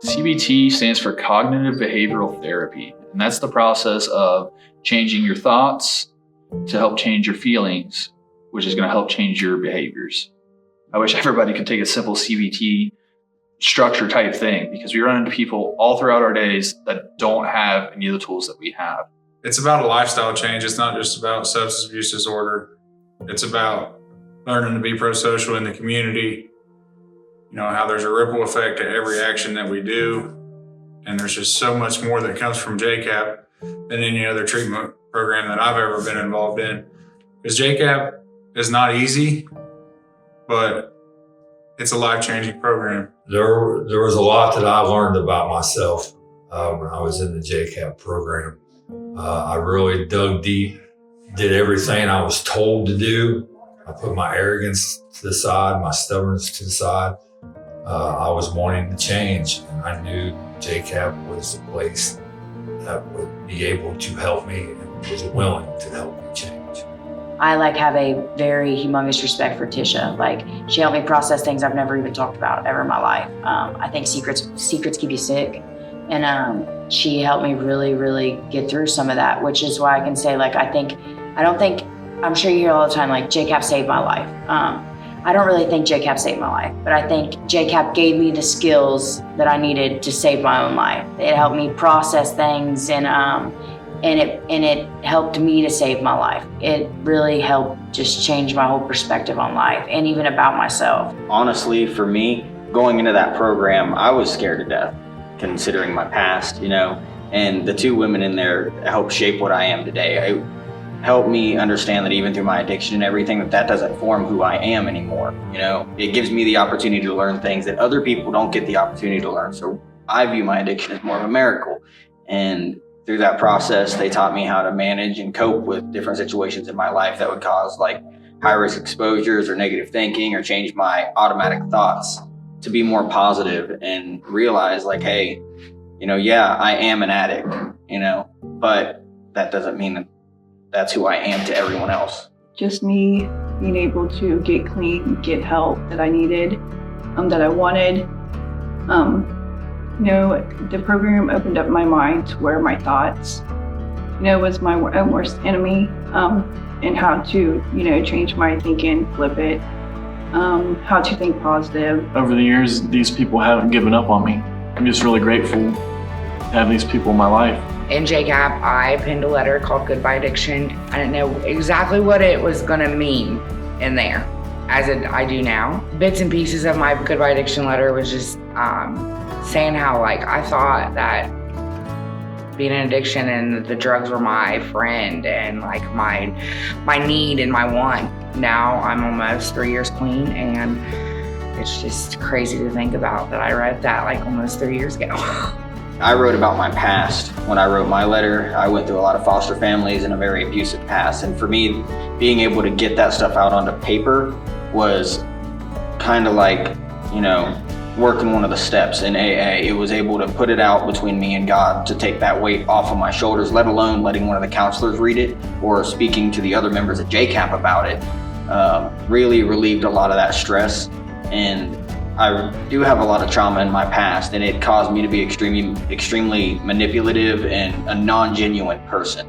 CBT stands for Cognitive Behavioral Therapy, and that's the process of changing your thoughts to help change your feelings, which is going to help change your behaviors. I wish everybody could take a simple CBT structure type thing, because we run into people all throughout our days that don't have any of the tools that we have. It's about a lifestyle change. It's not just about substance abuse disorder. It's about learning to be pro-social in the community. You know, how there's a ripple effect to every action that we do. And there's just so much more that comes from JCAP than any other treatment program that I've ever been involved in. Because JCAP is not easy, but it's a life-changing program. There was a lot that I learned about myself when I was in the JCAP program. I really dug deep, did everything I was told to do. I put my arrogance to the side, my stubbornness to the side. I was wanting to change, and I knew JCAP was the place that would be able to help me and was willing to help me change. I have a very humongous respect for Tisha. She helped me process things I've never even talked about ever in my life. I think secrets keep you sick. And she helped me really, really get through some of that, which is why I can say, I'm sure you hear all the time, JCAP saved my life. I don't really think JCAP saved my life, but I think JCAP gave me the skills that I needed to save my own life. It helped me process things, and it helped me to save my life. It really helped just change my whole perspective on life and even about myself. Honestly, for me, going into that program, I was scared to death, considering my past, and the two women in there helped shape what I am today. It helped me understand that even through my addiction and everything, that doesn't form who I am anymore. It gives me the opportunity to learn things that other people don't get the opportunity to learn. So I view my addiction as more of a miracle. And through that process, they taught me how to manage and cope with different situations in my life that would cause high-risk exposures or negative thinking, or change my automatic thoughts to be more positive and realize hey, I am an addict, but that doesn't mean that that's who I am to everyone else. Just me being able to get clean, get help that I needed, that I wanted. The program opened up my mind to where my thoughts, was my own worst enemy, and how to, change my thinking, flip it, how to think positive. Over the years, these people haven't given up on me. I'm just really grateful to have these people in my life. In JCAP, I penned a letter called Goodbye Addiction. I didn't know exactly what it was gonna mean in there, as I do now. Bits and pieces of my Goodbye Addiction letter was just saying how I thought that being an addiction and the drugs were my friend and my need and my want. Now I'm almost 3 years clean, and it's just crazy to think about that I read that almost 3 years ago. I wrote about my past. When I wrote my letter, I went through a lot of foster families and a very abusive past. And for me, being able to get that stuff out onto paper was kind of working one of the steps in AA. It was able to put it out between me and God, to take that weight off of my shoulders, let alone letting one of the counselors read it or speaking to the other members at JCAP about it. Really relieved a lot of that stress. And I do have a lot of trauma in my past, and it caused me to be extremely manipulative and a non-genuine person.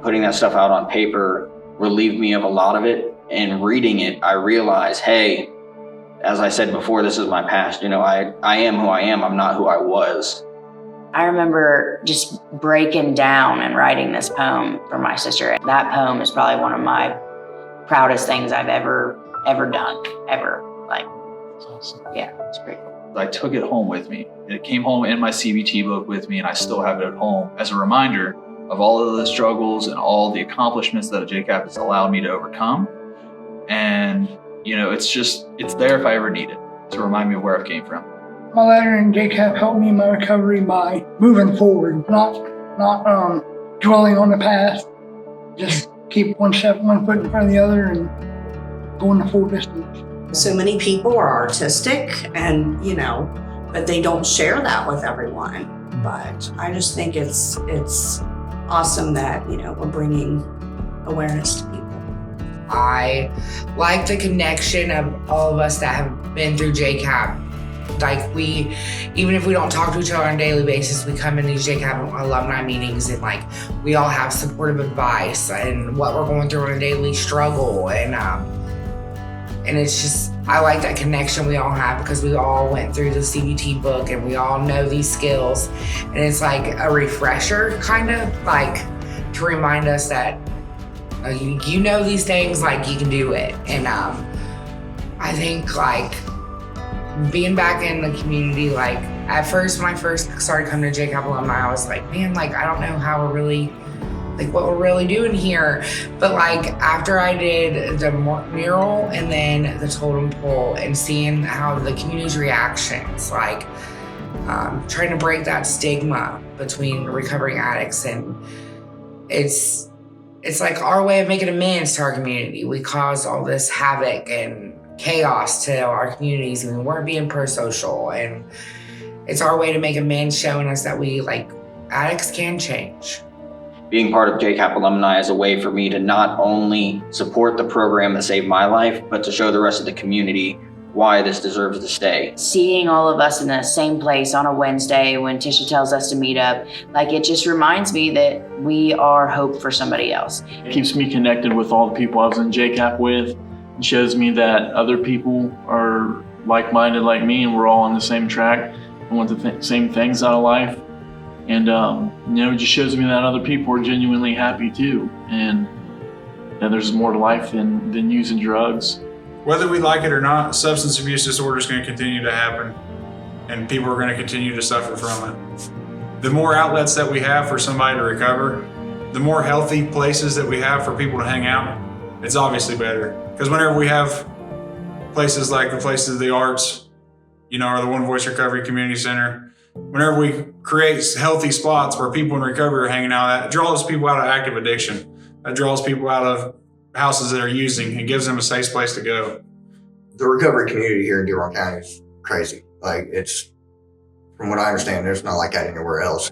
Putting that stuff out on paper relieved me of a lot of it, and reading it, I realized, hey, as I said before, this is my past. I am who I am. I'm not who I was. I remember just breaking down and writing this poem for my sister. That poem is probably one of my proudest things I've ever done, ever. Awesome. Yeah, it's pretty cool. I took it home with me. It came home in my CBT book with me, and I still have it at home as a reminder of all of the struggles and all the accomplishments that a JCAP has allowed me to overcome. And, it's there if I ever need it, to remind me of where I came from. My letter in JCAP helped me in my recovery by moving forward, not dwelling on the past. Just keep one foot in front of the other and going the full distance. So many people are artistic and, but they don't share that with everyone. But I just think it's awesome that, we're bringing awareness to people. I like the connection of all of us that have been through JCAP Like even if we don't talk to each other on a daily basis, we come in these JCAP alumni meetings and like we all have supportive advice and what we're going through on a daily struggle. And it's just, I like that connection we all have because we all went through the CBT book and we all know these skills. And it's like a refresher, kind of like to remind us that you know these things, like you can do it. And I think like being back in the community, like at first, when I first started coming to JCAP Alumni, I was like, man, like I don't know how we're really, like what we're really doing here. But like after I did the mural and then the totem pole and seeing how the community's reactions, like trying to break that stigma between recovering addicts, and it's like our way of making amends to our community. We caused all this havoc and chaos to our communities and we weren't being pro-social, and it's our way to make amends, showing us that we like addicts can change. Being part of JCAP Alumni is a way for me to not only support the program that saved my life, but to show the rest of the community why this deserves to stay. Seeing all of us in the same place on a Wednesday when Tisha tells us to meet up, like it just reminds me that we are hope for somebody else. It keeps me connected with all the people I was in JCAP with. It shows me that other people are like-minded like me and we're all on the same track and want the same things out of life. And, it just shows me that other people are genuinely happy too. And that there's more to life than using drugs. Whether we like it or not, substance abuse disorder is going to continue to happen and people are going to continue to suffer from it. The more outlets that we have for somebody to recover, the more healthy places that we have for people to hang out, it's obviously better. Because whenever we have places like the Places of the Arts, or the One Voice Recovery Community Center, whenever we create healthy spots where people in recovery are hanging out, it draws people out of active addiction. That draws people out of houses that are using and gives them a safe place to go. The recovery community here in Duval County is crazy. Like, it's, from what I understand, there's not like that anywhere else.